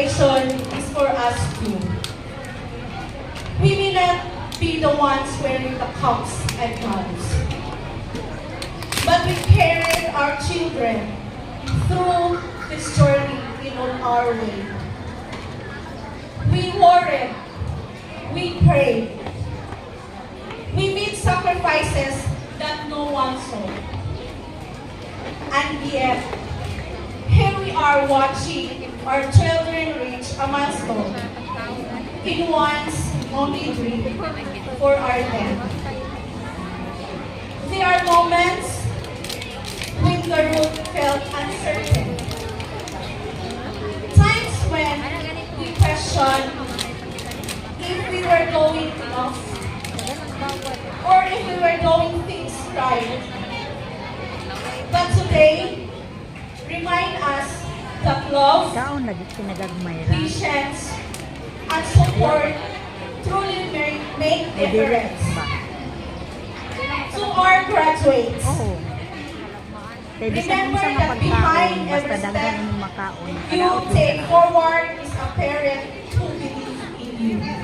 celebration is for us too. We may not be the ones wearing the cups and crowns, but we carried our children through this journey in our way. We worried, we prayed, we made sacrifices that no one saw. And yet, here we are watching our children reach a milestone in one's only dream for our death. There are moments when the road felt uncertain. Times when we questioned if we were going enough or if we were doing things right. But today, remind us that love, patience, and support truly make difference. To our graduates, remember that behind every step you take forward is a parent who believes in you.